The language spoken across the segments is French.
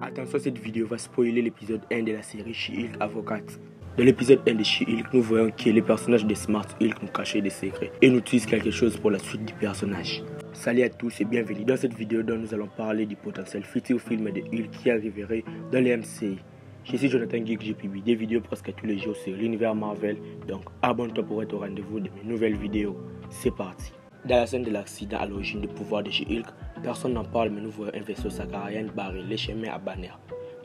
Attention, cette vidéo va spoiler l'épisode 1 de la série She-Hulk Avocate. Dans l'épisode 1 de She-Hulk, nous voyons que les personnages de Smart Hulk nous cachaient des secrets et nous disent quelque chose pour la suite du personnage. Salut à tous et bienvenue dans cette vidéo dont nous allons parler du potentiel futur film de Hulk qui arriverait dans les MCU. Je suis Jonathan Geek, j'ai publié des vidéos presque tous les jours sur l'univers Marvel, donc abonne-toi pour être au rendez-vous de mes nouvelles vidéos. C'est parti. Dans la scène de l'accident à l'origine du pouvoir de She-Hulk, personne n'en parle mais nous voyons un vaisseau sakarien barrer les chemins à Banner.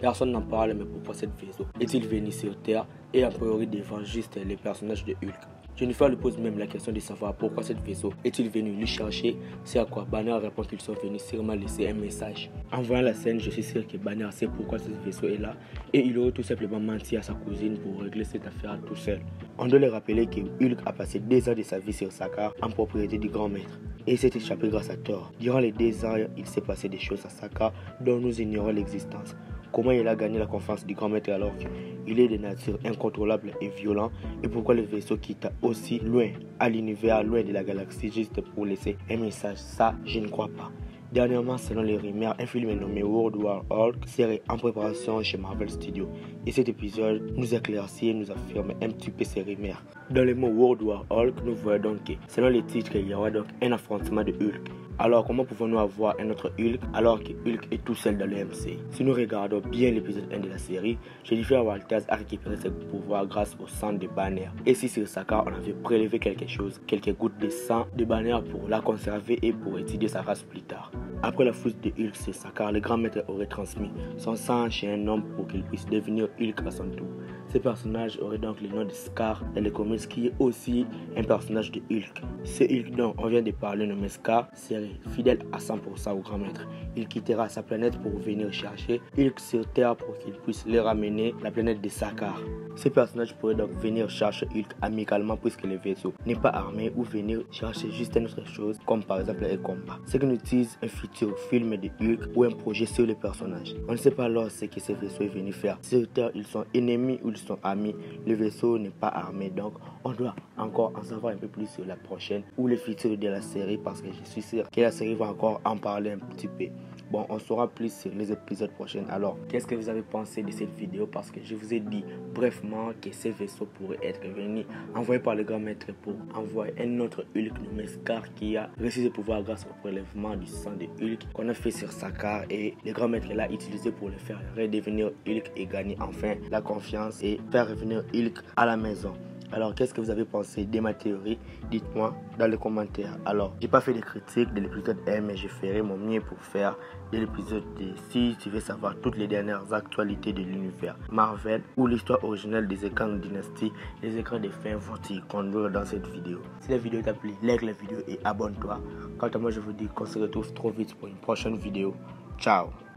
Personne n'en parle mais pourquoi ce vaisseau est-il venu sur Terre et a priori devant juste les personnages de Hulk. Jennifer lui pose même la question de savoir pourquoi ce vaisseau est-il venu lui chercher, c'est à quoi Banner répond qu'ils sont venus sûrement laisser un message. En voyant la scène, je suis sûr que Banner sait pourquoi ce vaisseau est là et il aurait tout simplement menti à sa cousine pour régler cette affaire tout seul. On doit le rappeler que Hulk a passé 2 ans de sa vie sur Sakaar en propriété du grand maître et s'est échappé grâce à Thor. Durant les 2 ans, il s'est passé des choses à Sakaar dont nous ignorons l'existence. Comment il a gagné la confiance du grand maître alors qu'il est de nature incontrôlable et violent, et pourquoi le vaisseau quitte aussi loin à l'univers, loin de la galaxie juste pour laisser un message, ça je ne crois pas. Dernièrement, selon les rumeurs, un film nommé World War Hulk serait en préparation chez Marvel Studios. Et cet épisode nous éclaircit et nous affirme un petit peu ces rumeurs. Dans le mot World War Hulk, nous voyons donc que, selon les titres, il y aura donc un affrontement de Hulk. Alors comment pouvons-nous avoir un autre Hulk alors que Hulk est tout seul dans le MC? Si nous regardons bien l'épisode 1 de la série, Jennifer Walters a récupéré ses pouvoirs grâce au sang de Banner. Et si sur Sakaar on avait prélevé quelque chose, quelques gouttes de sang de Banner pour la conserver et pour étudier sa race plus tard. Après la fuite de Hulk sur Sakaar, le grand maître aurait transmis son sang chez un homme pour qu'il puisse devenir Hulk à son tour. Ce personnage aurait donc le nom de Scar dans les comics qui est aussi un personnage de Hulk. Ce Hulk dont on vient de parler nommé Scar serait fidèle à 100% au grand maître. Il quittera sa planète pour venir chercher Hulk sur Terre pour qu'il puisse le ramener la planète de Sakaar. Ce personnage pourrait donc venir chercher Hulk amicalement puisque le vaisseau n'est pas armé ou venir chercher juste une autre chose comme par exemple un combat. Ce que nous dit un futur film de Hulk ou un projet sur le personnage. On ne sait pas alors ce que ce vaisseau est venu faire. Sur Terre, ils sont ennemis ou ils sont amis. Le vaisseau n'est pas armé donc on doit encore en savoir un peu plus sur la prochaine ou le futur de la série parce que je suis sûr que la série va encore en parler un petit peu. Bon, on saura plus sur les épisodes prochains. Alors, qu'est-ce que vous avez pensé de cette vidéo? Parce que je vous ai dit brièvement que ces vaisseaux pourraient être venus envoyés par le grand maître pour envoyer un autre Hulk nommé Scar qui a réussi de pouvoir grâce au prélèvement du sang de Hulk qu'on a fait sur Sakaar et le grand maître l'a utilisé pour le faire redevenir Hulk et gagner enfin la confiance et faire revenir Hulk à la maison. Alors, qu'est-ce que vous avez pensé de ma théorie? Dites-moi dans les commentaires. Alors, j'ai pas fait de critique de l'épisode 1, mais je ferai mon mieux pour faire de l'épisode 2. Si tu veux savoir toutes les dernières actualités de l'univers Marvel ou l'histoire originale des écrans de Dynasty, les écrans de fin vont t'y conduire dans cette vidéo. Si la vidéo t'a plu, like la vidéo et abonne-toi. Quant à moi, je vous dis qu'on se retrouve trop vite pour une prochaine vidéo. Ciao!